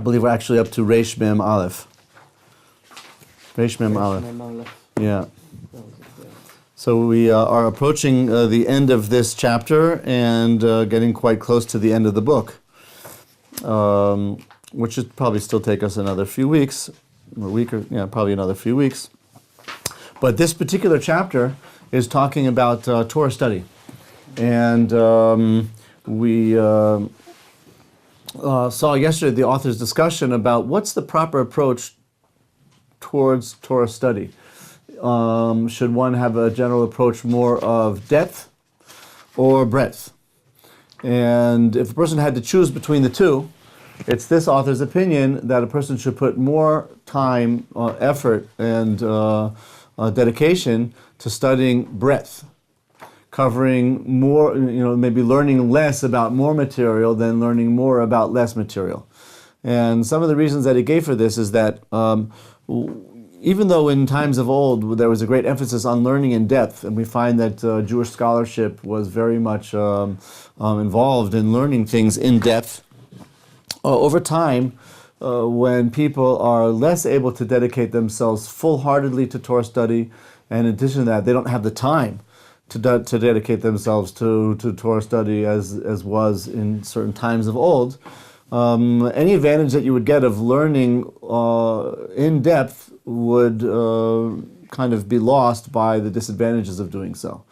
believe we're actually up to Reish Mem Aleph. Reish Mem Aleph. Yeah. So we are approaching the end of this chapter and getting quite close to the end of the book, which should probably still take us another few weeks, probably another few weeks. But this particular chapter is talking about Torah study. And we saw yesterday the author's discussion about what's the proper approach towards Torah study. Should one have a general approach more of depth or breadth? And if a person had to choose between the two, it's this author's opinion that a person should put more time, effort, and dedication to studying breadth, covering more, maybe learning less about more material than learning more about less material. And some of the reasons that he gave for this is that even though in times of old there was a great emphasis on learning in depth, and we find that Jewish scholarship was very much involved in learning things in depth, over time, when people are less able to dedicate themselves full-heartedly to Torah study, and in addition to that, they don't have the time to dedicate themselves to Torah study as was in certain times of old, any advantage that you would get of learning in depth would kind of be lost by the disadvantages of doing so.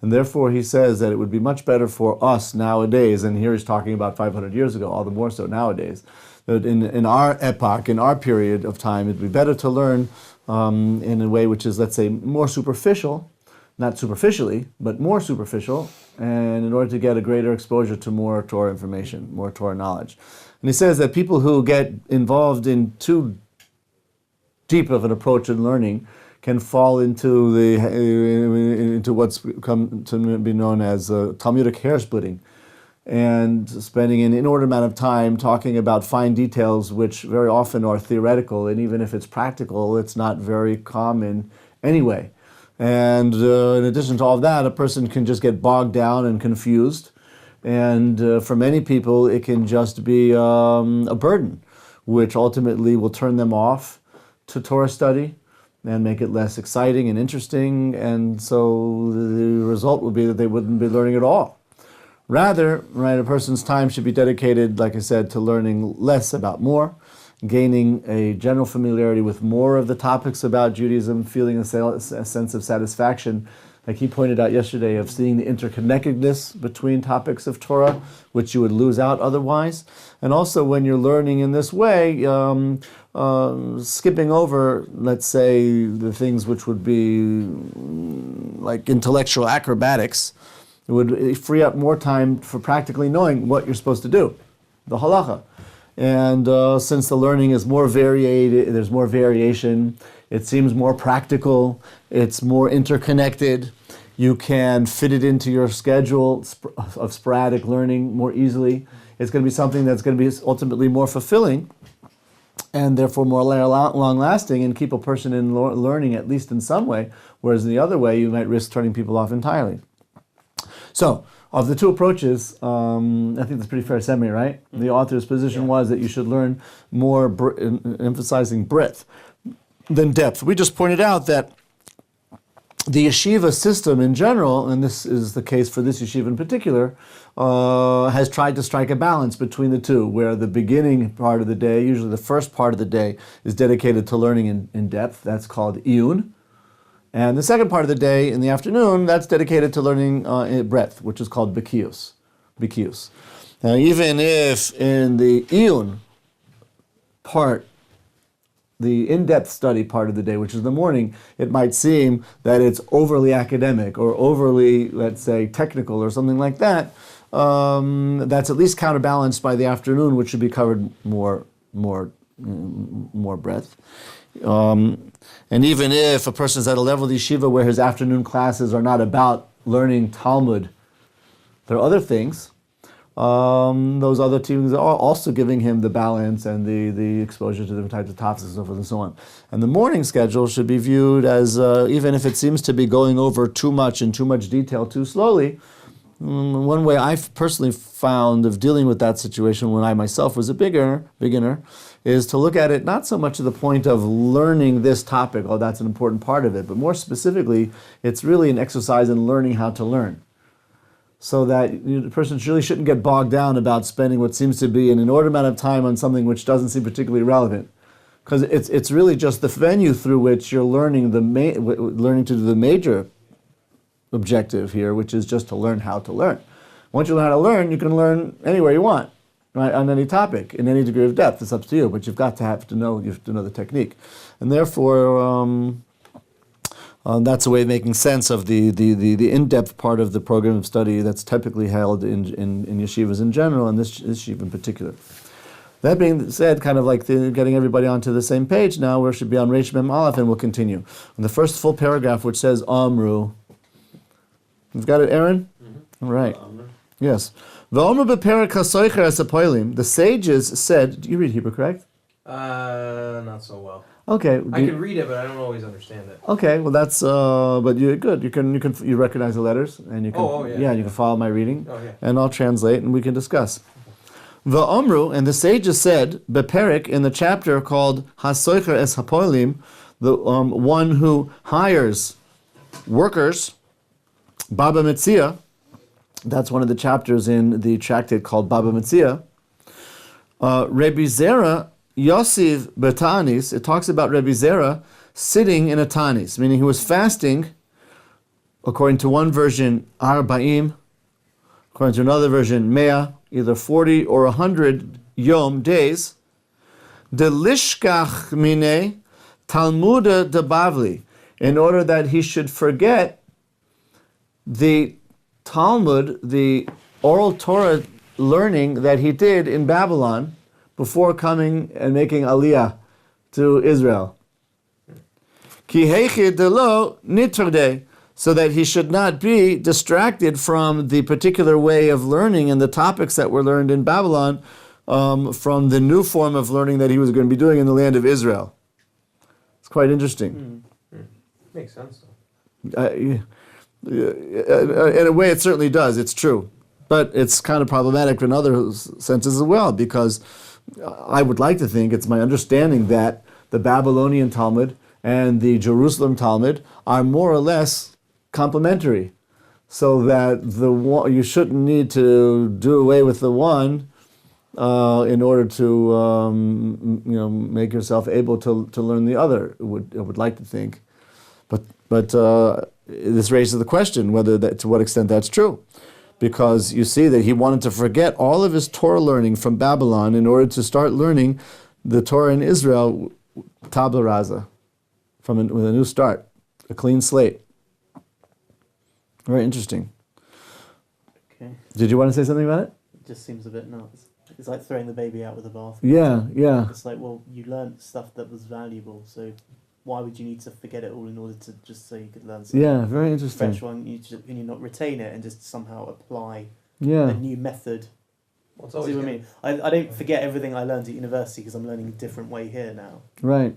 And therefore he says that it would be much better for us nowadays, and here he's talking about 500 years ago, all the more so nowadays, that in our epoch, in our period of time, it'd be better to learn in a way which is, let's say, more superficial, not superficially, but more superficial, and in order to get a greater exposure to more Torah information, more Torah knowledge. And he says that people who get involved in too deep of an approach in learning can fall into what's come to be known as Talmudic hair splitting, and spending an inordinate amount of time talking about fine details which very often are theoretical, and even if it's practical, it's not very common anyway. And in addition to all of that, a person can just get bogged down and confused, and for many people it can just be a burden, which ultimately will turn them off to Torah study and make it less exciting and interesting, and so the result will be that they wouldn't be learning at all. Rather, a person's time should be dedicated, like I said, to learning less about more, gaining a general familiarity with more of the topics about Judaism, feeling a sense of satisfaction, like he pointed out yesterday, of seeing the interconnectedness between topics of Torah, which you would lose out otherwise. And also when you're learning in this way, skipping over, let's say, the things which would be like intellectual acrobatics, it would free up more time for practically knowing what you're supposed to do, the halacha. And since the learning is more varied, there's more variation, it seems more practical, it's more interconnected, you can fit it into your schedule of sporadic learning more easily. It's going to be something that's going to be ultimately more fulfilling and therefore more long-lasting and keep a person in learning at least in some way, whereas in the other way you might risk turning people off entirely. So, of the two approaches, I think that's pretty fair summary, right? The author's position was that you should learn more, emphasizing breadth than depth. We just pointed out that the yeshiva system in general, and this is the case for this yeshiva in particular, has tried to strike a balance between the two, where the beginning part of the day, usually the first part of the day, is dedicated to learning in depth. That's called iyun. And the second part of the day, in the afternoon, that's dedicated to learning in breadth, which is called bikius. Now, even if in the iyun part, the in-depth study part of the day, which is the morning, it might seem that it's overly academic or overly, let's say, technical or something like that. That's at least counterbalanced by the afternoon, which should be covered more breadth. And even if a person is at a level of yeshiva where his afternoon classes are not about learning Talmud, there are other things. Those other things are also giving him the balance and the exposure to different types of topics and so forth and so on. And the morning schedule should be viewed as, even if it seems to be going over too much in too much detail too slowly, One way I've personally found of dealing with that situation when I myself was a beginner, is to look at it not so much to the point of learning this topic, oh, that's an important part of it, but more specifically, it's really an exercise in learning how to learn. So that the person really shouldn't get bogged down about spending what seems to be an inordinate amount of time on something which doesn't seem particularly relevant. Because it's really just the venue through which you're learning learning to do the major objective here, which is just to learn how to learn. Once you learn how to learn, you can learn anywhere you want, right, on any topic, in any degree of depth. It's up to you, but you have to know the technique. And therefore, that's a way of making sense of the in-depth part of the program of study that's typically held in yeshivas in general, and this yeshiva in particular. That being said, kind of like getting everybody onto the same page now, we should be on Reish Mem Aleph, and we'll continue. On the first full paragraph, which says Amru. You've got it, Aaron? Mm-hmm. All right. Yes. The sages said, do you read Hebrew, correct? Not so well. Okay. I can read it, but I don't always understand it. Okay, well that's but you're good. You recognize the letters, and you can you can follow my reading, and I'll translate, and we can discuss. Va'amru, and the sages said, beperik, in the chapter called Hasoicher es Hapolim, the one who hires workers, Baba Metzia, that's one of the chapters in the tractate called Baba Metzia. Rebbe Zera Yosiv Betanis, it talks about Rebbe Zera sitting in a tanis, meaning he was fasting, according to one version, Arba'im, according to another version, Mea, either 40 or 100 yom days, Delishkach mine Talmuda de Bavli, in order that he should forget the Talmud, the oral Torah learning that he did in Babylon before coming and making Aliyah to Israel. Ki heichi delo nitrde, so that he should not be distracted from the particular way of learning and the topics that were learned in Babylon, from the new form of learning that he was going to be doing in the land of Israel. It's quite interesting. Makes sense, in a way, it certainly does. It's true. But it's kind of problematic in other senses as well, because I would like to think, it's my understanding that the Babylonian Talmud and the Jerusalem Talmud are more or less complementary, so that you shouldn't need to do away with the one in order to make yourself able to learn the other. I would like to think, but this raises the question to what extent that's true, because you see that he wanted to forget all of his Torah learning from Babylon in order to start learning the Torah in Israel, tabla rasa, with a new start, a clean slate. Very interesting. Okay. Did you want to say something about it? It just seems a bit nuts. It's like throwing the baby out with the bath. Yeah. It's like, well, you learned stuff that was valuable, so why would you need to forget it all in order to just so you could learn something? Yeah, very interesting. Fresh one, you not retain it and just somehow apply a Yeah. new method. Well, See what I mean? I don't forget everything I learned at university because I'm learning a different way here now. Right.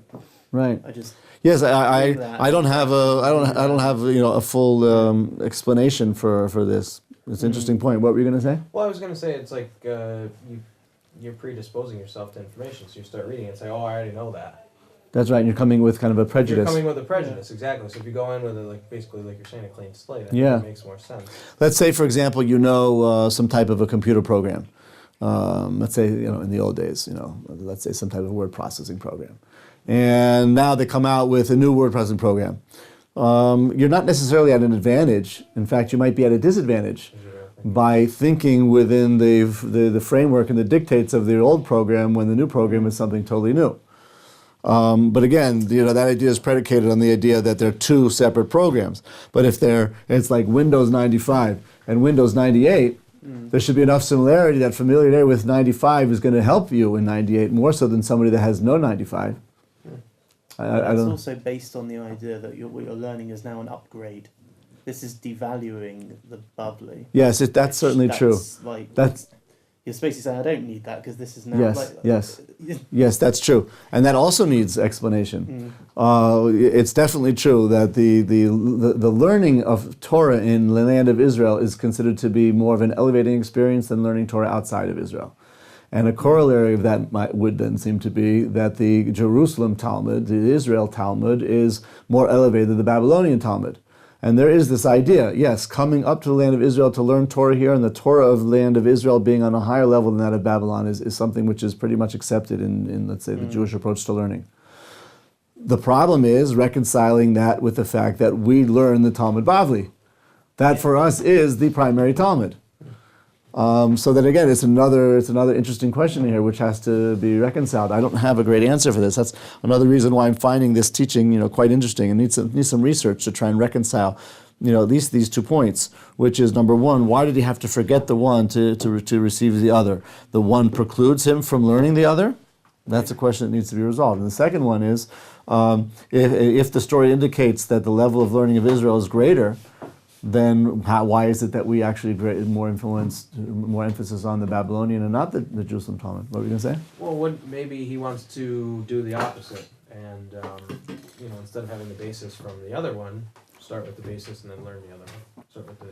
I just Yes, I don't have a full explanation for this. It's an interesting point. What were you going to say? Well, I was going to say it's like you're predisposing yourself to information, so you start reading it and say, "Oh, I already know that." That's right. You're coming with kind of a prejudice. You're coming with a prejudice, exactly. So if you go in with basically like you're saying, a clean slate, I think it makes more sense. Let's say, for example, some type of a computer program. Let's say in the old days, let's say some type of word processing program. And now they come out with a new word processing program. You're not necessarily at an advantage. In fact, you might be at a disadvantage by thinking within the framework and the dictates of the old program when the new program is something totally new. But again, that idea is predicated on the idea that they're two separate programs. But if it's like Windows 95 and Windows 98, there should be enough similarity that familiarity with 95 is going to help you in 98 more so than somebody that has no 95. It's also based on the idea that what you're learning is now an upgrade. This is devaluing the bubbly. Yes, that's certainly true. you're supposed to say, I don't need that because this is now Yes, that's true, and that also needs explanation. It's definitely true that the learning of Torah in the land of Israel is considered to be more of an elevating experience than learning Torah outside of Israel. And a corollary of that would then seem to be that the Jerusalem Talmud, the Israel Talmud, is more elevated than the Babylonian Talmud. And there is this idea, yes, coming up to the land of Israel to learn Torah here, and the Torah of the land of Israel being on a higher level than that of Babylon is something which is pretty much accepted in let's say, the Jewish approach to learning. The problem is reconciling that with the fact that we learn the Talmud Bavli. That for us is the primary Talmud. So that again, it's another interesting question here, which has to be reconciled. I don't have a great answer for this. That's another reason why I'm finding this teaching, quite interesting, and need some research to try and reconcile, at least these 2 points. Which is number one, why did he have to forget the one to receive the other? The one precludes him from learning the other. That's a question that needs to be resolved. And the second one is, if the story indicates that the level of learning of Israel is greater, then why is it that we actually more emphasis on the Babylonian and not the Jerusalem Talmud? What were you going to say? Well, maybe he wants to do the opposite, and instead of having the basis from the other one, start with the basis and then learn the other one. Start with the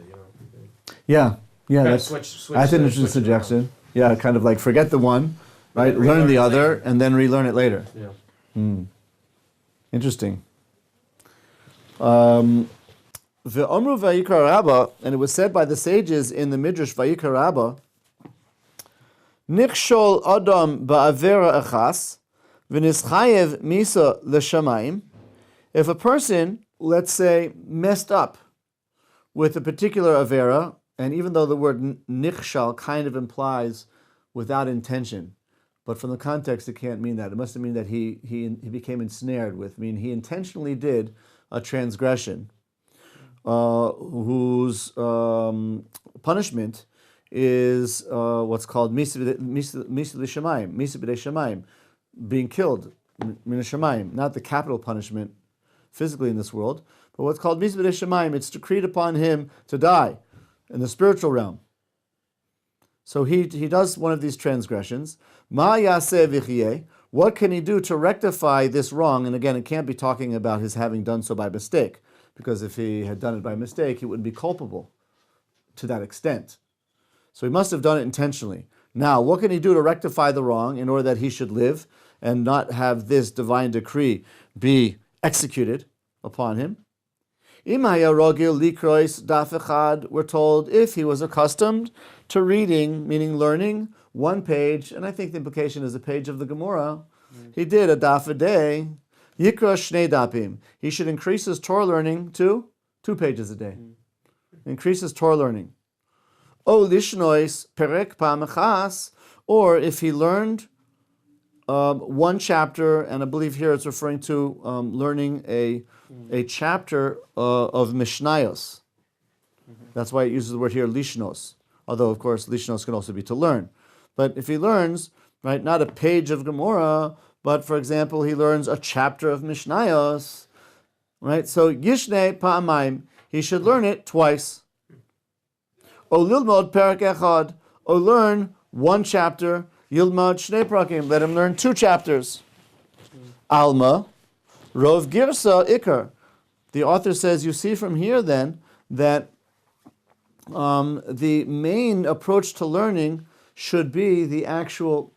Yeah. That's switch. That's an interesting suggestion. Yeah, kind of like forget the one, right? Learn the other, and then relearn it later. Yeah. Interesting. Ve'omru vayikra Rabbah, and it was said by the sages in the Midrash Vayikra Rabbah, Nichshol Adam ba'avera achas, v'nischayev misa l'shamayim. If a person, let's say, messed up with a particular avera, and even though the word nichshal kind of implies without intention, but from the context it can't mean that. It must mean that he became ensnared with, he intentionally did a transgression, whose punishment is what's called misa b'dei shamayim, being killed, min shamayim, not the capital punishment physically in this world, but what's called misa b'dei shamayim. It's decreed upon him to die in the spiritual realm. So he does one of these transgressions. Ma yaseh v'chiyeh. What can he do to rectify this wrong? And again, it can't be talking about his having done so by mistake, because if he had done it by mistake, he wouldn't be culpable to that extent. So he must have done it intentionally. Now, what can he do to rectify the wrong in order that he should live and not have this divine decree be executed upon him? We're told if he was accustomed to reading, meaning learning, one page, and I think the implication is a page of the Gemara, he did a daf a day, yikra shnei dapim. He should increase his Torah learning to 2 pages a day. Increase his Torah learning. O lishnois perek pa'amachas, or if he learned one chapter, and I believe here it's referring to learning a chapter of Mishnayos. That's why it uses the word here lishnos. Although, of course, lishnos can also be to learn. But if he learns, right, not a page of Gemara, but for example, he learns a chapter of Mishnayos, right? So yishnei pa'amayim, he should learn it twice. O lilmod perak echad, or learn one chapter. Yilmod shnei parakim, let him learn 2 chapters. Alma, rov girsa ikar. The author says, you see from here then that the main approach to learning should be the actual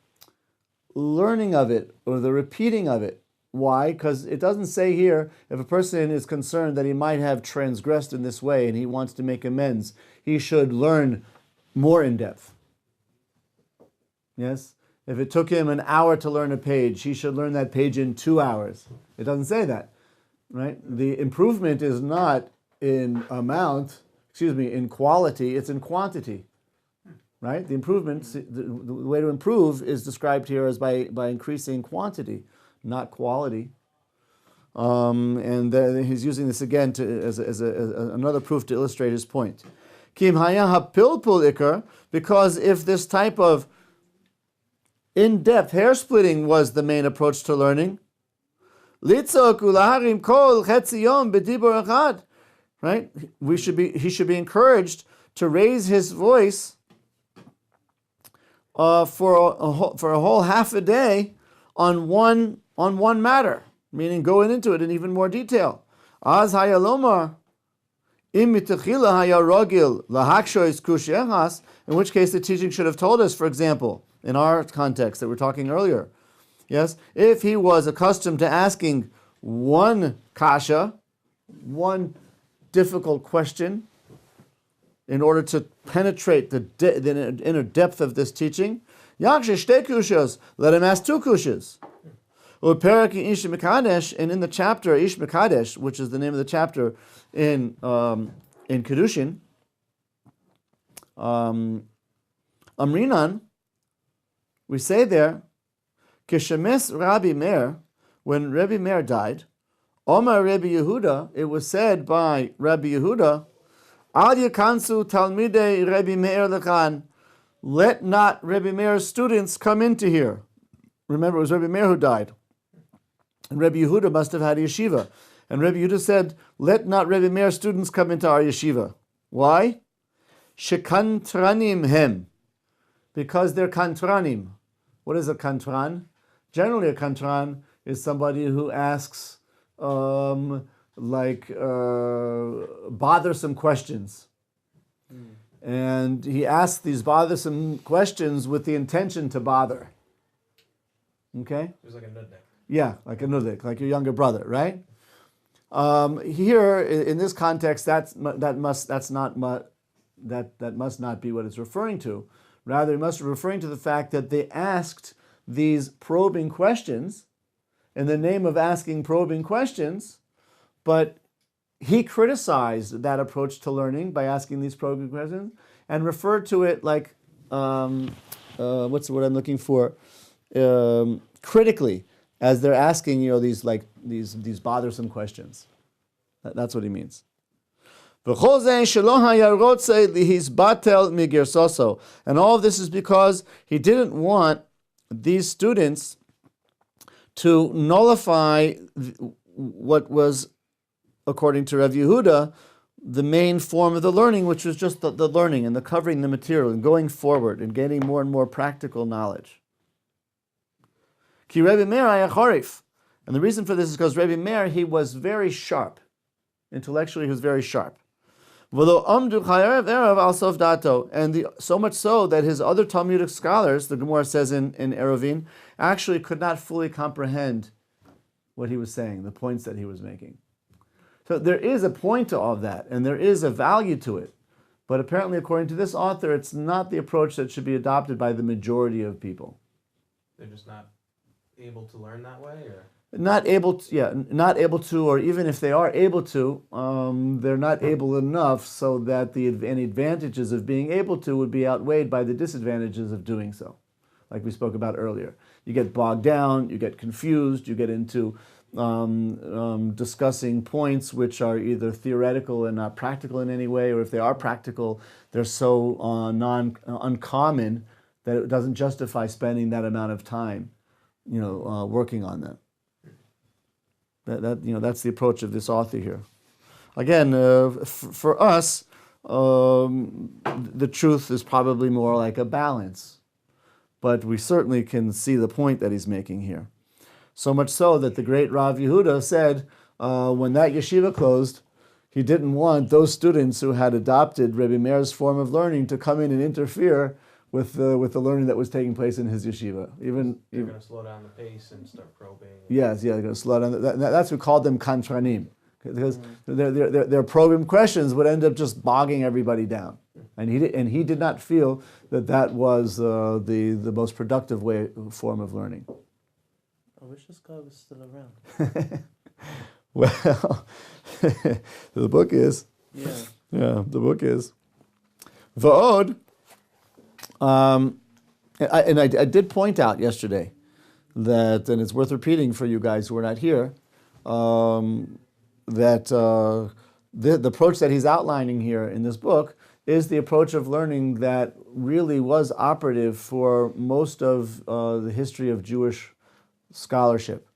learning of it, or the repeating of it. Why? Because it doesn't say here, if a person is concerned that he might have transgressed in this way and he wants to make amends, he should learn more in depth. Yes? If it took him an hour to learn a page, he should learn that page in 2 hours. It doesn't say that, right? The improvement is not in in quality, it's in quantity. Right? The improvement, the way to improve is described here as by increasing quantity, not quality. And he's using this again as another proof to illustrate his point. Kim haya hapilpul ikar, because if this type of in-depth hair splitting was the main approach to learning, litzok ulaharim kol chetzi yom b'dibur echad, right? He should be encouraged to raise his voice for a whole half a day on one matter, meaning going into it in even more detail. Az hayalomar im mitachila hayarogil lahakshois kushehas, in which case the teaching should have told us, for example, in our context that we're talking earlier, yes, if he was accustomed to asking one kasha, one difficult question, in order to penetrate the inner depth of this teaching, yakshe shte kushas, let him ask two kushas. Ish Mekadesh, and in the chapter Ish Mekadesh, which is the name of the chapter in Kedushin, Amrinan, we say there, Kishemes Rabbi Meir, when Rabbi Meir died, Omar Rabbi Yehuda, it was said by Rabbi Yehuda, Al Yakansu Talmidei Rabbi Meir Lechan, let not Rabbi Meir's students come into here. Remember, it was Rabbi Meir who died. And Rabbi Yehuda must have had a yeshiva. And Rabbi Yehuda said, let not Rabbi Meir's students come into our yeshiva. Why? Shekantranim hem. Because they're kantranim. What is a kantran? Generally a kantran is somebody who asks bothersome questions. And he asks these bothersome questions with the intention to bother. Okay? It was like a nudnik. Yeah, like a nudik, like your younger brother, right? Here, in this context, that must not be what it's referring to. Rather, it must be referring to the fact that they asked these probing questions in the name of asking probing questions, but he criticized that approach to learning by asking these probing questions and referred to it like, what's the word I'm looking for? Critically, as they're asking, these bothersome questions. That's what he means. And all of this is because he didn't want these students to nullify what was, according to Rav Yehuda, the main form of the learning, which was just the learning and the covering the material and going forward and gaining more and more practical knowledge. Ki Rebbe Meir ayacharif. And the reason for this is because Rebbe Meir, he was very sharp. Intellectually, he was very sharp. And so much so that his other Talmudic scholars, the Gemara says in Eruvin, actually could not fully comprehend what he was saying, the points that he was making. So there is a point to all of that, and there is a value to it. But apparently, according to this author, it's not the approach that should be adopted by the majority of people. They're just not able to learn that way, or not able to, or even if they are able to, they're not able enough so that any advantages of being able to would be outweighed by the disadvantages of doing so, like we spoke about earlier. You get bogged down, you get confused, you get into discussing points which are either theoretical and not practical in any way, or if they are practical, they're so uncommon that it doesn't justify spending that amount of time, working on them. That's the approach of this author here. Again, for us, the truth is probably more like a balance, but we certainly can see the point that he's making here. So much so that the great Rav Yehuda said, when that yeshiva closed, he didn't want those students who had adopted Rebbe Meir's form of learning to come in and interfere with the learning that was taking place in his yeshiva. they're going to slow down the pace and start probing. Yes, they're going to slow down. That's what we called them kantranim, because their probing questions would end up just bogging everybody down, and he did not feel that was the most productive form of learning. I wish this guy was still around. Well, the book is. Yeah. Yeah, the book is. Va'od. I did point out yesterday that, and it's worth repeating for you guys who are not here, that the approach that he's outlining here in this book is the approach of learning that really was operative for most of the history of Jewish scholarship.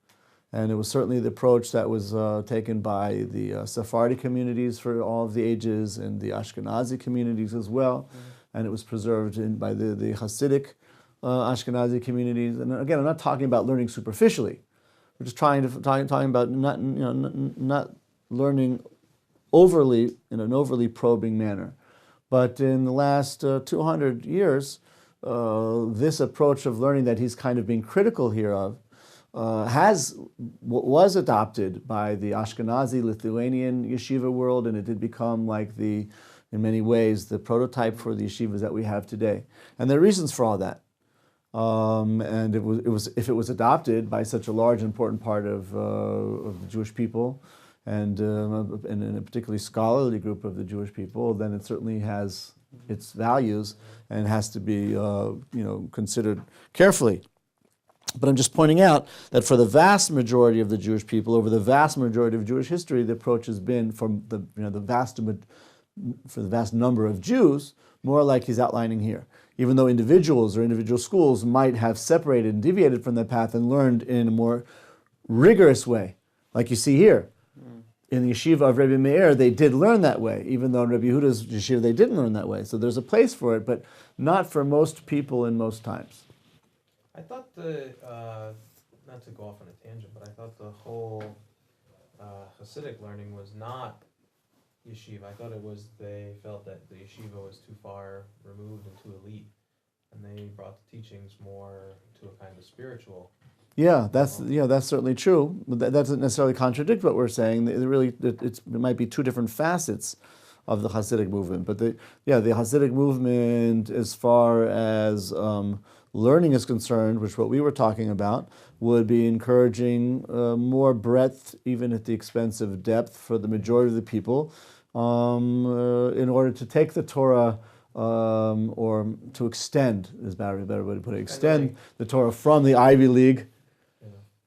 And it was certainly the approach that was taken by the Sephardi communities for all of the ages and the Ashkenazi communities as well. Mm-hmm. And it was preserved by the Hasidic Ashkenazi communities. And again, I'm not talking about learning superficially. We're just talking about not learning overly in an overly probing manner. But in the last 200 years, this approach of learning that he's kind of being critical here of was adopted by the Ashkenazi Lithuanian yeshiva world, and it did become in many ways, the prototype for the yeshivas that we have today. And there are reasons for all that. And if it was adopted by such a large, important part of the Jewish people, and a particularly scholarly group of the Jewish people, then it certainly has its values and has to be considered carefully. But I'm just pointing out that for the vast majority of the Jewish people, over the vast majority of Jewish history, the approach has been for the vast number of Jews, more like he's outlining here. Even though individuals or individual schools might have separated and deviated from that path and learned in a more rigorous way, like you see here. In the yeshiva of Rabbi Meir, they did learn that way, even though in Rabbi Yehuda's yeshiva they didn't learn that way. So there's a place for it, but not for most people in most times. I thought not to go off on a tangent, but I thought the whole Hasidic learning was not yeshiva. I thought they felt that the yeshiva was too far removed and too elite, and they brought the teachings more to a kind of spiritual. Yeah, that's certainly true. But that doesn't necessarily contradict what we're saying. It might be two different facets of the Hasidic movement. But the Hasidic movement, as far as learning is concerned, which what we were talking about, would be encouraging more breadth, even at the expense of depth, for the majority of the people, in order to take the Torah. Or to extend, is a better way to put it, extend the Torah from the Ivy League,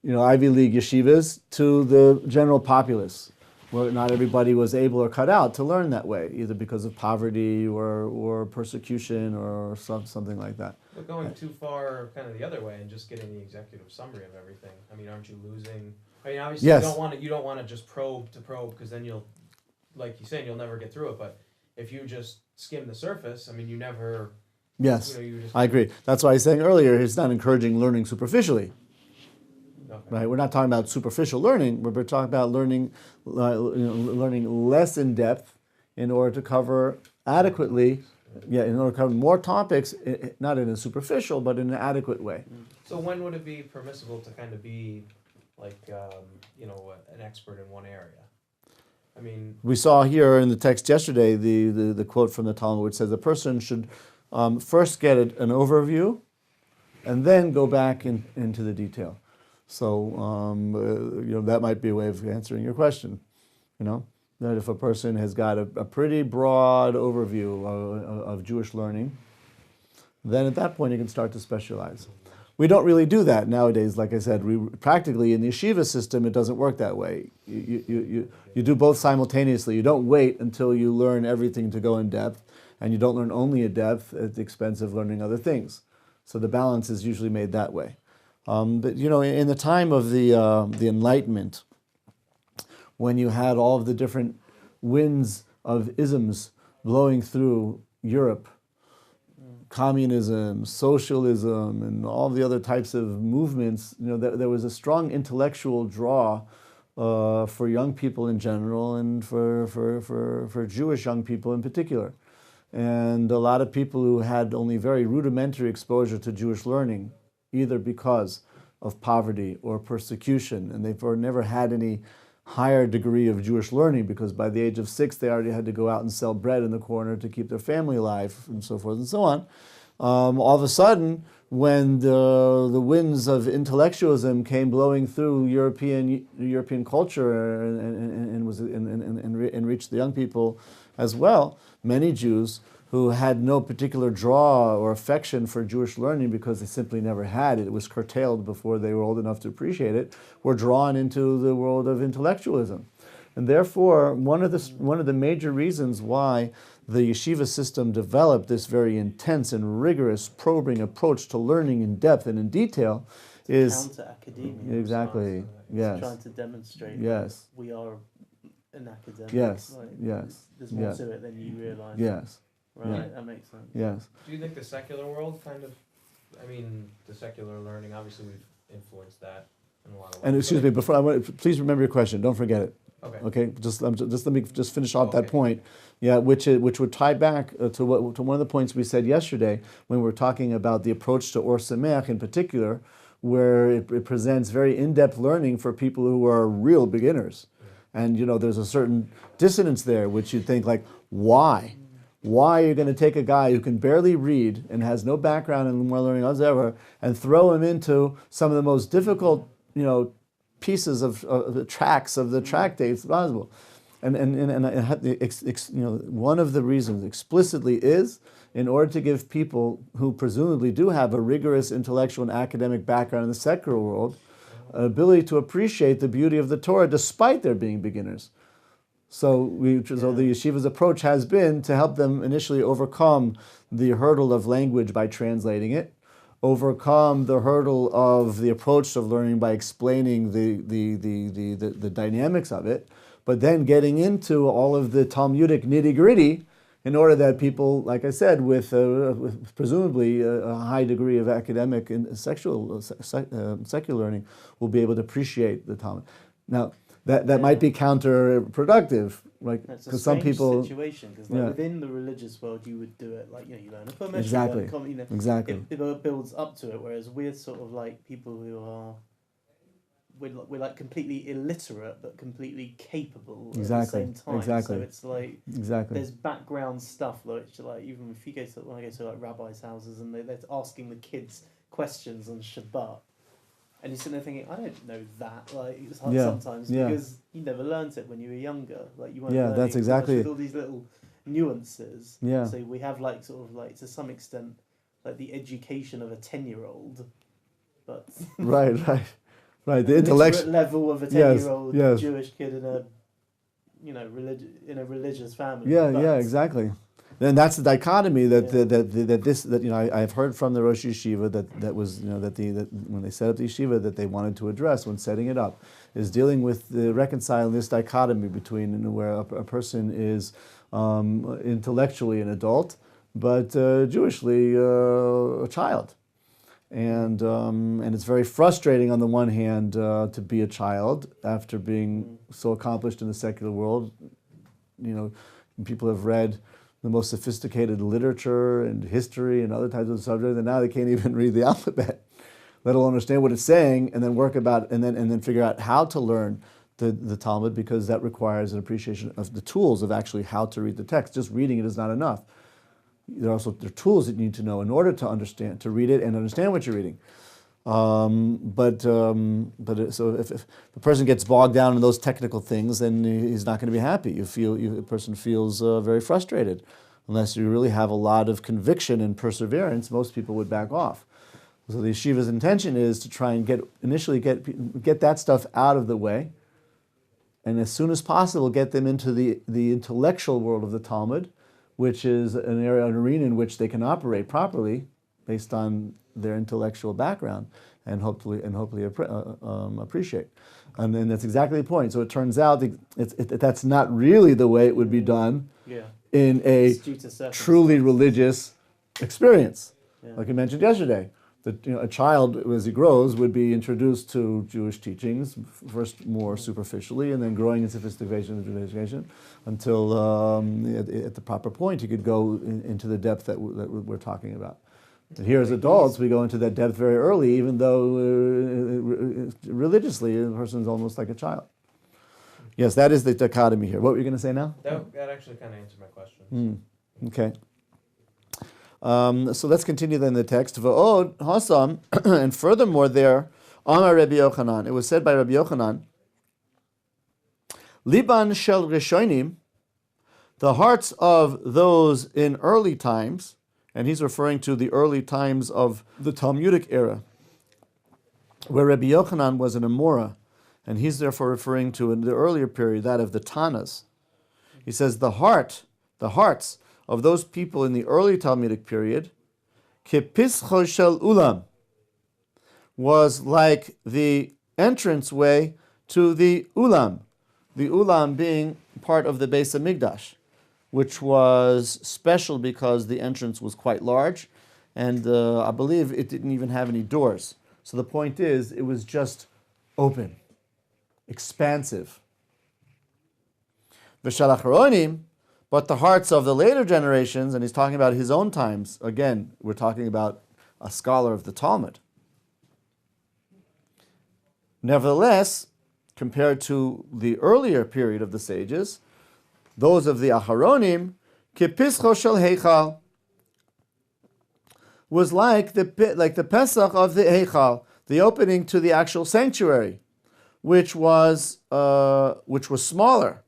Ivy League yeshivas to the general populace, where not everybody was able or cut out to learn that way, either because of poverty or persecution or something like that. But going too far kind of the other way and just getting the executive summary of everything, I mean, aren't you losing? I mean, obviously Yes. you don't want to just probe, because then you'll, like you said, you'll never get through it. But if you just skim the surface, I mean, you never... Yes, I agree. That's why I was saying earlier, it's not encouraging learning superficially. Okay. Right? We're not talking about superficial learning, but we're talking about learning less in depth in order to cover adequately, in order to cover more topics, not in a superficial, but in an adequate way. So when would it be permissible to kind of be like, an expert in one area? I mean, we saw here in the text yesterday the quote from the Talmud, which says a person should first get an overview and then go back into the detail. So that might be a way of answering your question. That if a person has got a pretty broad overview of Jewish learning, then at that point you can start to specialize. We don't really do that nowadays. Like I said, practically in the yeshiva system, it doesn't work that way. You do both simultaneously. You don't wait until you learn everything to go in depth, and you don't learn only in depth at the expense of learning other things. So the balance is usually made that way. But in the time of the Enlightenment, when you had all of the different winds of isms blowing through Europe, communism, socialism, and all the other types of movements, there was a strong intellectual draw for young people in general, and for Jewish young people in particular. And a lot of people who had only very rudimentary exposure to Jewish learning, either because of poverty or persecution, and they've never had any higher degree of Jewish learning, because by the age of 6 they already had to go out and sell bread in the corner to keep their family alive, and so forth and so on. All of a sudden, when the winds of intellectualism came blowing through European culture and reached the young people as well, many Jews who had no particular draw or affection for Jewish learning because they simply never had it, it was curtailed before they were old enough to appreciate it, were drawn into the world of intellectualism. And therefore, one of the major reasons why the yeshiva system developed this very intense and rigorous probing approach to learning in depth and in detail is... Counter academia. Exactly, yes. Trying to demonstrate yes. we are an academic. Yes, yes. There's more to it than you realise. Yes. Right, Yeah. that makes sense. Yes. do you think the secular world kind of I mean, the secular learning, obviously we've influenced that in a lot of ways. And excuse me, please remember your question. Don't forget it. Okay. Okay, just let me just finish off that Okay. point. Yeah, which would tie back to one of the points we said yesterday when we were talking about the approach to Or Sameach in particular, where it presents very in-depth learning for people who are real beginners, and there's a certain dissonance there, which you think like, why? Why are you going to take a guy who can barely read and has no background in moral learning whatsoever and throw him into some of the most difficult, pieces of the tracks of the tractates possible? And one of the reasons explicitly is in order to give people who presumably do have a rigorous intellectual and academic background in the secular world an ability to appreciate the beauty of the Torah despite their being beginners. So the yeshiva's approach has been to help them initially overcome the hurdle of language by translating it, overcome the hurdle of the approach of learning by explaining the dynamics of it, but then getting into all of the Talmudic nitty-gritty in order that people, like I said, with presumably a high degree of academic and secular learning, will be able to appreciate the Talmud. Now, that might be counterproductive, right? It's a Because some people situation because yeah. within the religious world you would do it like you learn a permission, Exactly. Exactly. It builds up to it, whereas we're sort of like people who are we're like completely illiterate but completely capable at the same time. Exactly. So it's like there's background stuff like even if you when I go to like rabbis' houses and they're asking the kids questions on Shabbat. And you're sitting there thinking, I don't know that. Like it's hard sometimes because you never learnt it when you were younger. Like you weren't learning that's exactly with all these little nuances. Yeah. So we have like sort of like to some extent like the education of a 10-year-old, but right. The intellect level of a 10-year-old yes. Jewish kid in a in a religious family. Yeah, exactly. And that's the dichotomy that I've heard from the Rosh Yeshiva that when they set up the yeshiva that they wanted to address when setting it up is dealing with reconciling this dichotomy between where a person is intellectually an adult but Jewishly a child, and it's very frustrating on the one hand to be a child after being so accomplished in the secular world. People have read the most sophisticated literature and history and other types of subjects, and now they can't even read the alphabet, let alone understand what it's saying, and then and then figure out how to learn the Talmud, because that requires an appreciation of the tools of actually how to read the text. Just reading it is not enough. There are tools that you need to know in order to understand, to read it and understand what you're reading. So if the person gets bogged down in those technical things, then he's not going to be happy. A person feels very frustrated. Unless you really have a lot of conviction and perseverance, most people would back off. So the yeshiva's intention is to try and get that stuff out of the way, and as soon as possible get them into the intellectual world of the Talmud, which is an arena in which they can operate properly based on their intellectual background, and hopefully appreciate. And then that's exactly the point. So it turns out that's not really the way it would be done in a truly religious experience. Yeah. Like I mentioned yesterday, that a child, as he grows, would be introduced to Jewish teachings, first more superficially, and then growing in sophistication and education, until at the proper point he could go into the depth that we're talking about. And here as adults, we go into that depth very early, even though religiously a person is almost like a child. Yes, that is the dichotomy here. What were you going to say now? That actually kind of answered my question. Okay. So let's continue then the text. V'od hasam, and furthermore there, Amar Rabbi Yochanan, it was said by Rabbi Yochanan, Liban shel Rishonim, the hearts of those in early times, and he's referring to the early times of the Talmudic era, where Rabbi Yochanan was an Amora, and he's therefore referring to in the earlier period, that of the Tanas. He says the hearts of those people in the early Talmudic period, Kepischo shel Ullman, was like the entranceway to the Ullman being part of the Beis Hamikdash, which was special because the entrance was quite large, and I believe it didn't even have any doors. So the point is, it was just open, expansive. V'shalachronim, but the hearts of the later generations, and he's talking about his own times. Again, we're talking about a scholar of the Talmud. Nevertheless, compared to the earlier period of the sages, those of the Acharonim, kipischo shel heichal, was like the Pesach of the Heichal, the opening to the actual sanctuary, which was smaller,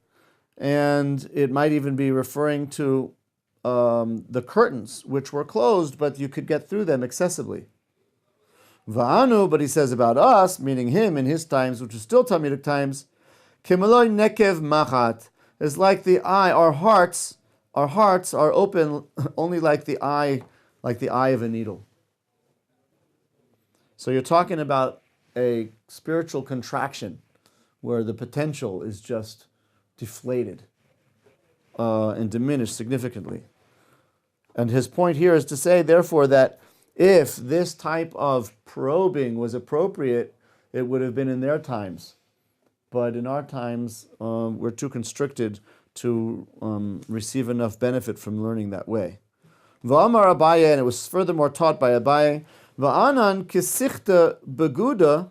and it might even be referring to the curtains, which were closed, but you could get through them accessibly. Va'anu, but he says about us, meaning him in his times, which is still Talmudic times, kimaloi nekev machat, is like the eye. Our hearts are open only like the eye of a needle. So you're talking about a spiritual contraction where the potential is just deflated and diminished significantly. And his point here is to say, therefore, that if this type of probing was appropriate, it would have been in their times. But in our times, we're too constricted to receive enough benefit from learning that way. V'amar Abaye, and it was furthermore taught by Abaye, V'anan kisichta beguda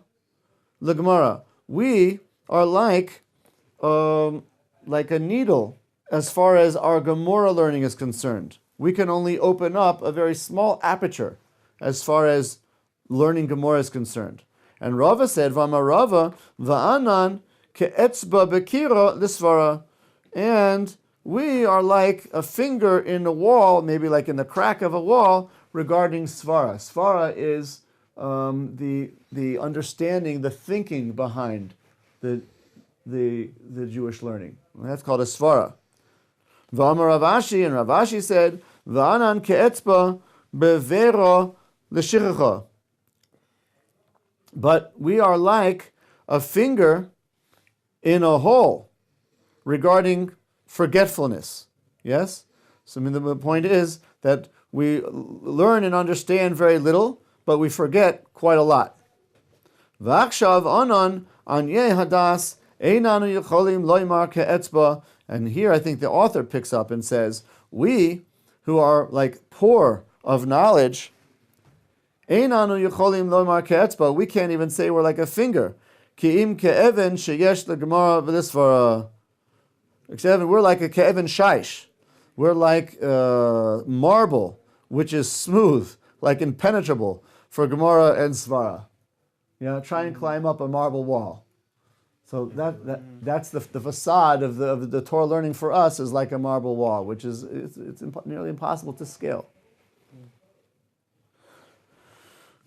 l'gemara. We are like a needle as far as our Gemara learning is concerned. We can only open up a very small aperture as far as learning Gemara is concerned. And Rava said, V'amar Rava, V'anan ke'etzba bekira l'svara. And we are like a finger in a wall, maybe like in the crack of a wall, regarding svara. Svara is the understanding, the thinking behind the Jewish learning. And that's called a svara. V'amar Ravashi, and Ravashi said, V'anan ke'etzba bevero l'shichacha. But we are like a finger in a hole regarding forgetfulness. Yes? So I mean, the point is that we learn and understand very little, but we forget quite a lot. V'akshav anan anye hadas einanu yicholim loymar ke'etzba. And here I think the author picks up and says, we who are like poor of knowledge, einanu yicholim loymar ke'etzba, we can't even say we're like a finger. Ki'im ke'even sheyesh l'gemara v'lisvara. We're like a ke'even shaish. We're like marble, which is smooth, like impenetrable for Gemara and Svara. Try and climb up a marble wall. So that's the facade of the Torah learning for us is like a marble wall, which is it's nearly impossible to scale.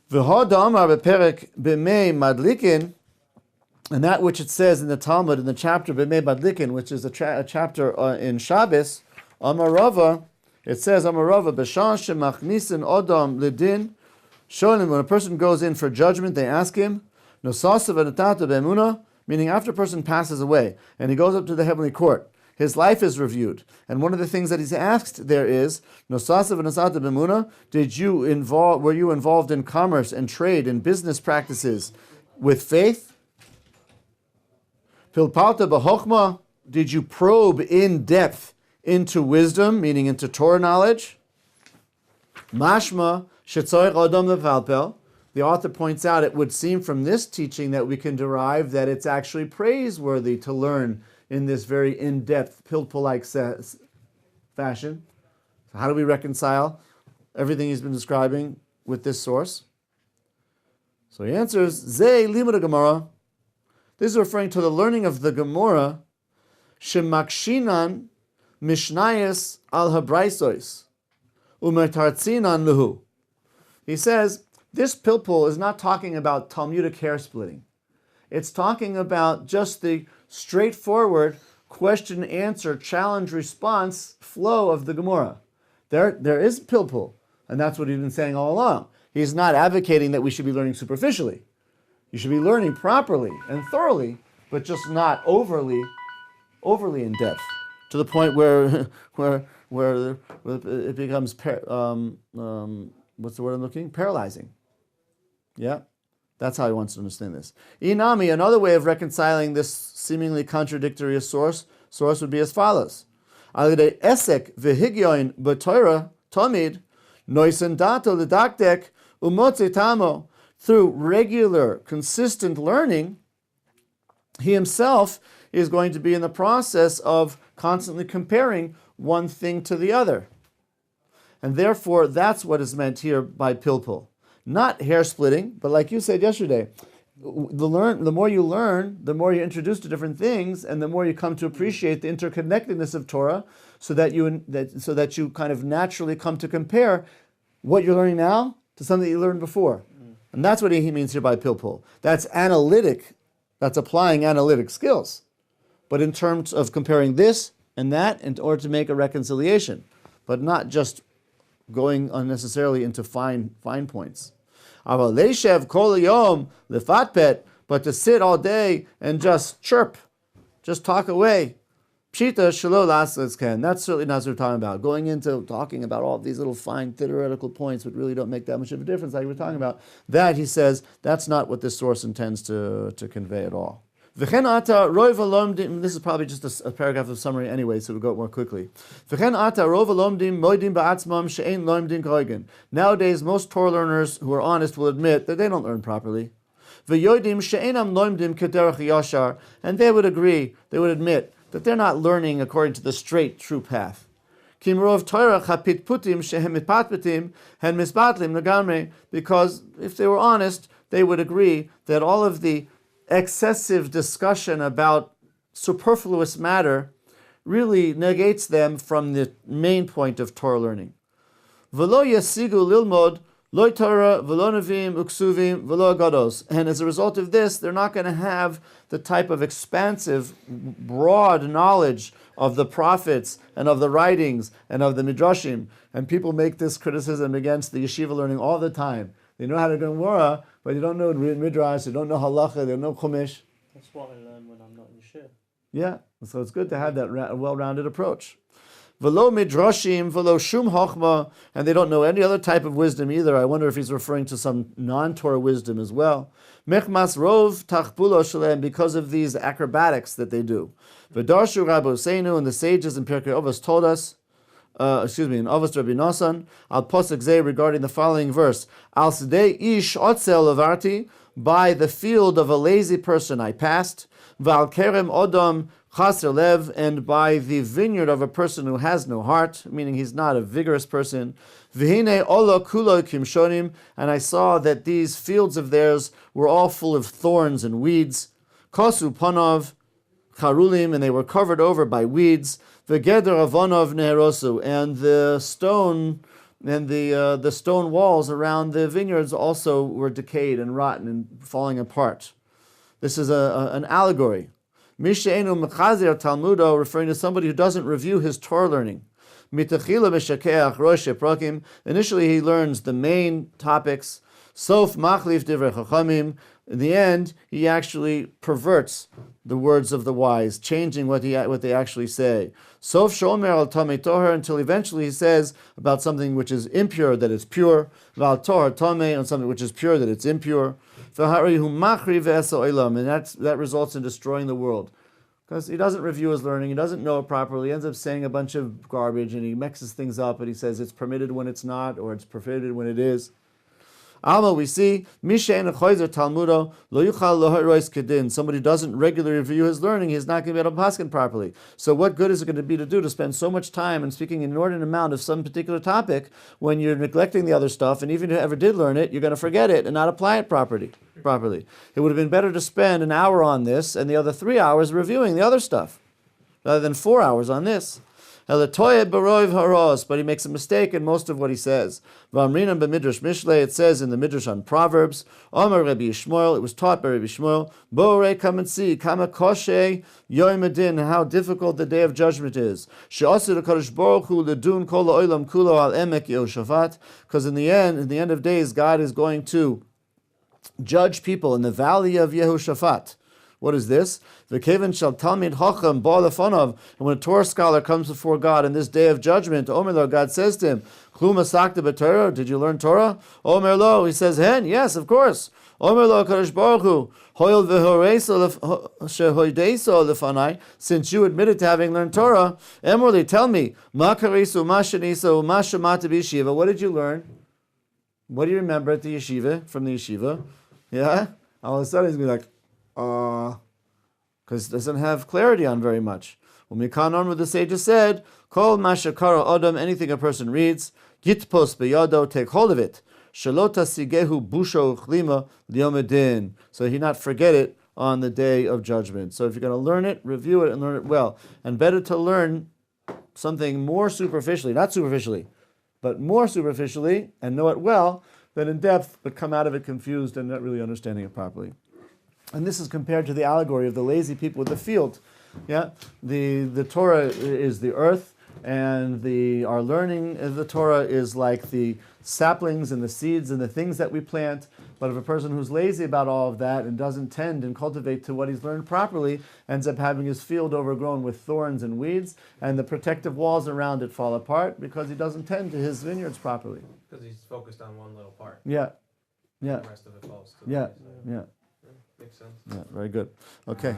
V'hodamar beperek b'mei madlikin. And that which it says in the Talmud, in the chapter B'mei Badlikin, which is a chapter in Shabbos, Amarava, it says, Amarava, B'shan shemachnisin odam lidin, shonim, when a person goes in for judgment, they ask him, Nosasav anatata be'emuna, meaning after a person passes away, and he goes up to the heavenly court, his life is reviewed. And one of the things that he's asked there is, Nosasav anatata be'emuna, were you involved in commerce and trade and business practices with faith? Pilpalta b'chokhmah, did you probe in depth into wisdom, meaning into Torah knowledge? Mashma shetzorech adam lefalpel. The author points out it would seem from this teaching that we can derive that it's actually praiseworthy to learn in this very in-depth, pilpul-like fashion. So how do we reconcile everything he's been describing with this source? So he answers, Zeh limud Gemara. This is referring to the learning of the Gemara, Shemakshinan Mishnayos al Habraisos, Umetartzinan Luhu. He says, this pilpul is not talking about Talmudic hair splitting. It's talking about just the straightforward question-answer, challenge-response flow of the Gemara. There is pilpul, and that's what he's been saying all along. He's not advocating that we should be learning superficially. You should be learning properly and thoroughly, but just not overly in depth, to the point where it becomes what's the word I'm looking? Paralyzing. Yeah, that's how he wants to understand this. Inami, another way of reconciling this seemingly contradictory source would be as follows. Alidei esek v'higyoin b'Torah tamid noisen dato l'dakdek umotze tamo. Through regular, consistent learning, he himself is going to be in the process of constantly comparing one thing to the other. And therefore, that's what is meant here by pilpul. Not hair splitting, but like you said yesterday, the more you learn, the more you're introduced to different things, and the more you come to appreciate the interconnectedness of Torah, so that you kind of naturally come to compare what you're learning now to something that you learned before. And that's what he means here by pilpul. That's analytic. That's applying analytic skills. But in terms of comparing this and that in order to make a reconciliation, but not just going unnecessarily into fine points. But to sit all day and just chirp, just talk away. Pshita shelo laslasken. That's certainly not what we're talking about. Going into talking about all these little fine theoretical points that really don't make that much of a difference, like we were talking about. That, he says, that's not what this source intends to convey at all. This is probably just a paragraph of summary anyway, so we'll go more quickly. Nowadays, most Torah learners who are honest will admit that they don't learn properly. And they would admit that they're not learning according to the straight, true path. Because if they were honest, they would agree that all of the excessive discussion about superfluous matter really negates them from the main point of Torah learning. And as a result of this, they're not going to have the type of expansive, broad knowledge of the prophets and of the writings and of the midrashim. And people make this criticism against the yeshiva learning all the time. They know how to Gemara, but they don't know midrash, they don't know halacha, they don't know chumash. That's what I learn when I'm not in shir. Yeah, so it's good to have that well-rounded approach. Velo midrashim, velo shum chochma, and they don't know any other type of wisdom either. I wonder if he's referring to some non-Torah wisdom as well. Mechmas rov tachpulo shalem, because of these acrobatics that they do. V'darshu Rabbeinu, and the sages in Pirkei Avos told us, in Avos Rabbi Nosson, al posek zeh, regarding the following verse, al sidei ish otzel avarti, by the field of a lazy person I passed, v'al kerem odom chaser lev, and by the vineyard of a person who has no heart, meaning he's not a vigorous person. V'hine olo kulo kimshonim, and I saw that these fields of theirs were all full of thorns and weeds. Kosu panov charulim, and they were covered over by weeds. V'geder avonov neherosu, and the stone and the stone walls around the vineyards also were decayed and rotten and falling apart. This is an allegory. Misheinu mechazir talmudo, referring to somebody who doesn't review his Torah learning. Mitachila mishakeach rosh prakim. Initially, he learns the main topics. Sof machlif divrei chachamim. In the end, he actually perverts the words of the wise, changing what they actually say. Sof shomer al tamei toher, until eventually he says about something which is impure that it's pure. Val toher tamei, on something which is pure that it's impure. V'harihu machri v'esa olam, and that results in destroying the world. Because he doesn't review his learning, he doesn't know it properly, he ends up saying a bunch of garbage, and he mixes things up, and he says it's permitted when it's not, or it's prohibited when it is. Alma, we see, somebody who doesn't regularly review his learning, he's not going to be able to paskin properly. So what good is it going to be to spend so much time and speaking an inordinate amount of some particular topic when you're neglecting the other stuff, and even if you ever did learn it, you're going to forget it and not apply it properly. It would have been better to spend an hour on this and the other 3 hours reviewing the other stuff, rather than 4 hours on this. But he makes a mistake in most of what he says. It says in the Midrash on Proverbs, Omer Rabbi Yishmael, it was taught by Rabbi Yishmael, Borei, come and see, Kama Koshe Yom Adin, how difficult the day of judgment is. Because in the end of days, God is going to judge people in the valley of Yehoshaphat. What is this? V'kevan shall talmid chacham ba lefanov. And when a Torah scholar comes before God in this day of judgment, Omer lo, God says to him, Chlu masakta b'Torah, did you learn Torah? Omer lo, he says, Hen, yes, of course. Omer lo, Kadosh Baruch Hu, hoil v'horeiso shehoideiso lefanai, since you admitted to having learned Torah, Emorli, tell me, ma karesu, ma sheniso, ma shemata b'yeshiva, what did you learn? What do you remember at the yeshiva, from the yeshiva? Yeah? All of a sudden he's going to be like, because it doesn't have clarity on very much. Umikan on, what the sages said, Kol mashakara adam, anything a person reads, Gitpos beyado, take hold of it. Shalota sigehu busho chlima liomedin. So he not forget it on the day of judgment. So if you're going to learn it, review it and learn it well. And better to learn something more superficially, not superficially, but more superficially, and know it well, than in depth, but come out of it confused and not really understanding it properly. And this is compared to the allegory of the lazy people with the field. Yeah, the Torah is the earth, and our learning of the Torah is like the saplings and the seeds and the things that we plant. But if a person who's lazy about all of that and doesn't tend and cultivate to what he's learned properly, ends up having his field overgrown with thorns and weeds, and the protective walls around it fall apart because he doesn't tend to his vineyards properly. Because he's focused on one little part. Yeah, yeah. The rest of it falls to Yeah, the wayside. yeah. Makes sense. Yeah, very good. Okay.